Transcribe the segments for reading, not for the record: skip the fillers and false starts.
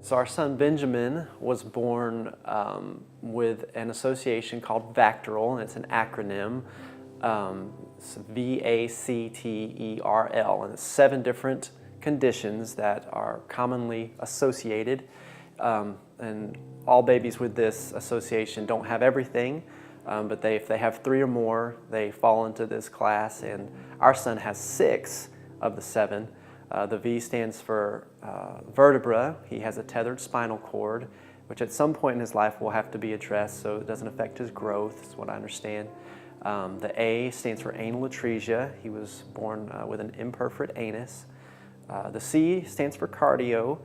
So our son Benjamin was born with an association called VACTERL, and it's an acronym. It's VACTERL, and it's 7 different conditions that are commonly associated. And all babies with this association don't have everything, but if they have 3 or more, they fall into this class, and our son has 6 of the 7. The V stands for vertebra. He has a tethered spinal cord, which at some point in his life will have to be addressed so it doesn't affect his growth, is what I understand. The A stands for anal atresia. He was born with an imperforate anus. The C stands for cardiac,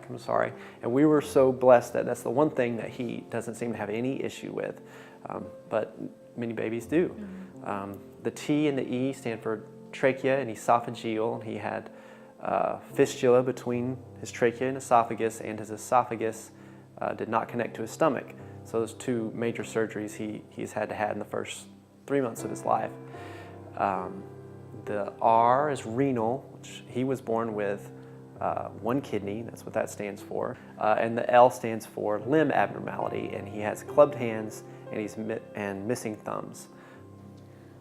I'm sorry. And we were so blessed that that's the one thing that he doesn't seem to have any issue with, but many babies do. The T and the E stand for trachea and esophageal. He had fistula between his trachea and esophagus, and his esophagus did not connect to his stomach. So those 2 major surgeries he's had to have in the first 3 months of his life. The R is renal, which he was born with 1 kidney, that's what that stands for. And the L stands for limb abnormality, and he has clubbed hands and missing thumbs.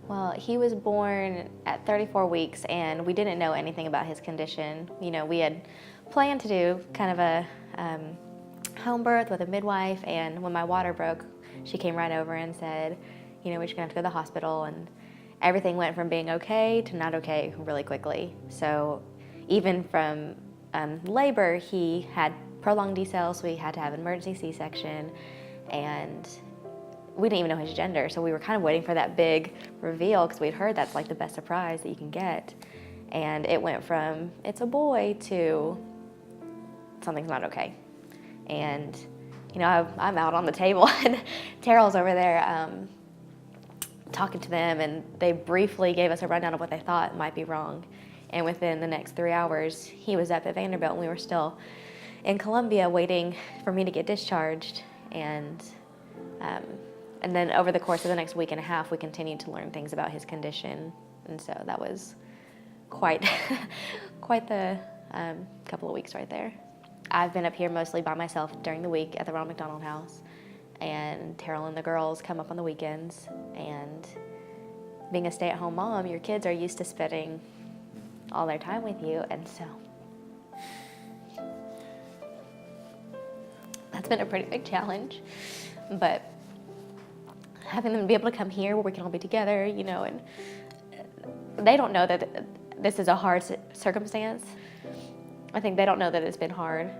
Well, he was born at 34 weeks, and we didn't know anything about his condition. You know, we had planned to do kind of a home birth with a midwife, and when my water broke, she came right over and said, you know, we're just gonna have to go to the hospital, and everything went from being okay to not okay really quickly. So even from labor, he had prolonged decel, so we had to have an emergency C-section, and we didn't even know his gender, so we were kind of waiting for that big reveal because we'd heard that's like the best surprise that you can get. And it went from, it's a boy, to something's not okay. And, you know, I'm out on the table and Terrell's over there talking to them, and they briefly gave us a rundown of what they thought might be wrong. And within the next 3 hours, he was up at Vanderbilt, and we were still in Columbia waiting for me to get discharged. And then over the course of the next week and a half, we continued to learn things about his condition. And so that was quite the couple of weeks right there. I've been up here mostly by myself during the week at the Ronald McDonald House, and Terrell and the girls come up on the weekends. And being a stay-at-home mom, your kids are used to spending all their time with you, and so that's been a pretty big challenge. But having them be able to come here where we can all be together, you know, and they don't know that this is a hard circumstance. I think they don't know that it's been hard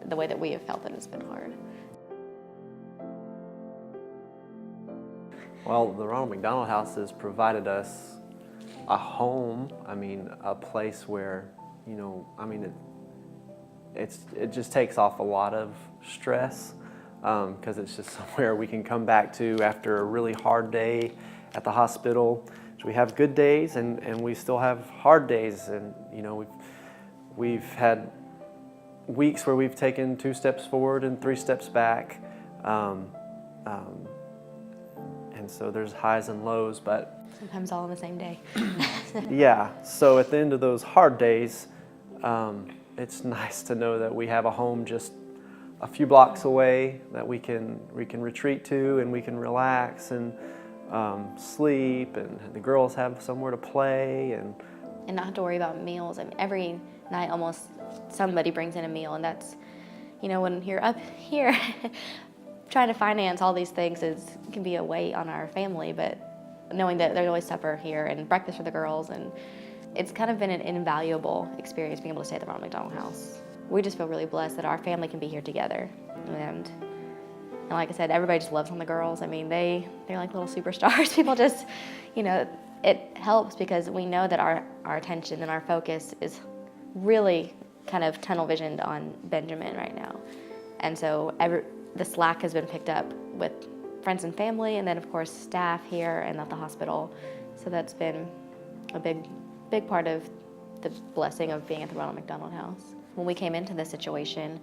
the way that we have felt that it's been hard. Well, the Ronald McDonald House has provided us a home, I mean, a place where, you know, I mean, it just takes off a lot of stress, because it's just somewhere we can come back to after a really hard day at the hospital. So we have good days, and we still have hard days, and, you know, we've had weeks where we've taken 2 steps forward and 3 steps back, and so there's highs and lows, but sometimes all on the same day. Yeah, so at the end of those hard days, it's nice to know that we have a home just a few blocks away that we can retreat to, and we can relax and sleep, and the girls have somewhere to play, and not have to worry about meals. I mean, every night almost somebody brings in a meal, and that's, you know, when you're up here trying to finance all these things can be a weight on our family, but knowing that there's always supper here and breakfast for the girls, and it's kind of been an invaluable experience being able to stay at the Ronald McDonald House. We just feel really blessed that our family can be here together, and like I said, everybody just loves on the girls. I mean, they're like little superstars. People just, you know, it helps because we know that our attention and our focus is really kind of tunnel visioned on Benjamin right now, and so the slack has been picked up with friends and family, and then of course staff here and at the hospital. So that's been a big part of the blessing of being at the Ronald McDonald House. When we came into this situation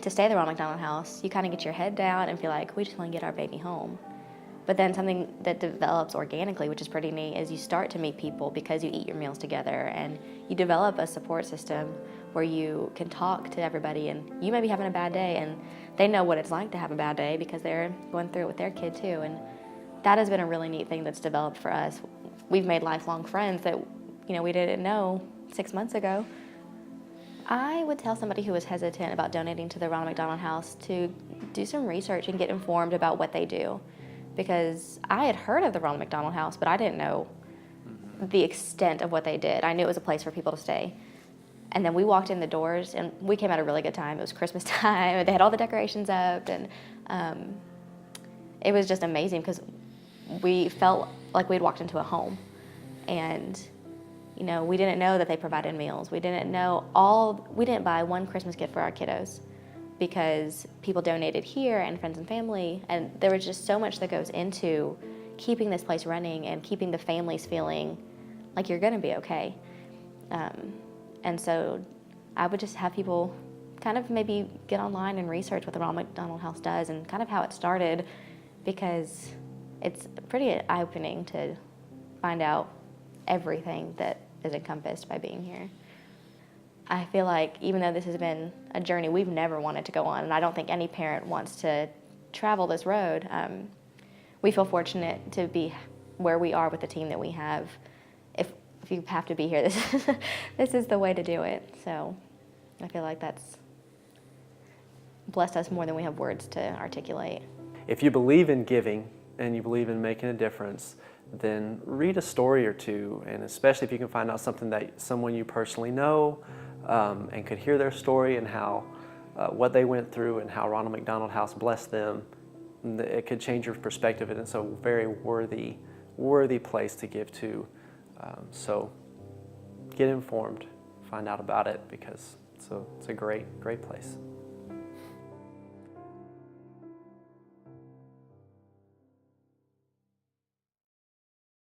to stay at the Ronald McDonald House, you kind of get your head down and feel like we just want to get our baby home. But then something that develops organically, which is pretty neat, is you start to meet people because you eat your meals together, and you develop a support system where you can talk to everybody, and you may be having a bad day and they know what it's like to have a bad day because they're going through it with their kid too. And that has been a really neat thing that's developed for us. We've made lifelong friends that, we didn't know 6 months ago. I would tell somebody who was hesitant about donating to the Ronald McDonald House to do some research and get informed about what they do. Because I had heard of the Ronald McDonald House, but I didn't know the extent of what they did. I knew it was a place for people to stay. And then we walked in the doors, and we came at a really good time. It was Christmas time, and they had all the decorations up, and it was just amazing because we felt like we'd walked into a home. And we didn't know that they provided meals. We didn't buy one Christmas gift for our kiddos because people donated here and friends and family. And there was just so much that goes into keeping this place running and keeping the families feeling like you're gonna be okay. And so I would just have people kind of maybe get online and research what the Ronald McDonald House does and kind of how it started, because it's pretty eye-opening to find out everything that is encompassed by being here. I feel like even though this has been a journey we've never wanted to go on, and I don't think any parent wants to travel this road, we feel fortunate to be where we are with the team that we have. If you have to be here, this is the way to do it. So I feel like that's blessed us more than we have words to articulate. If you believe in giving and you believe in making a difference, then read a story or two, and especially if you can find out something that someone you personally know and could hear their story and how what they went through and how Ronald McDonald House blessed them, it could change your perspective, and it's a very worthy place to give to. So get informed, find out about it, because it's a great place.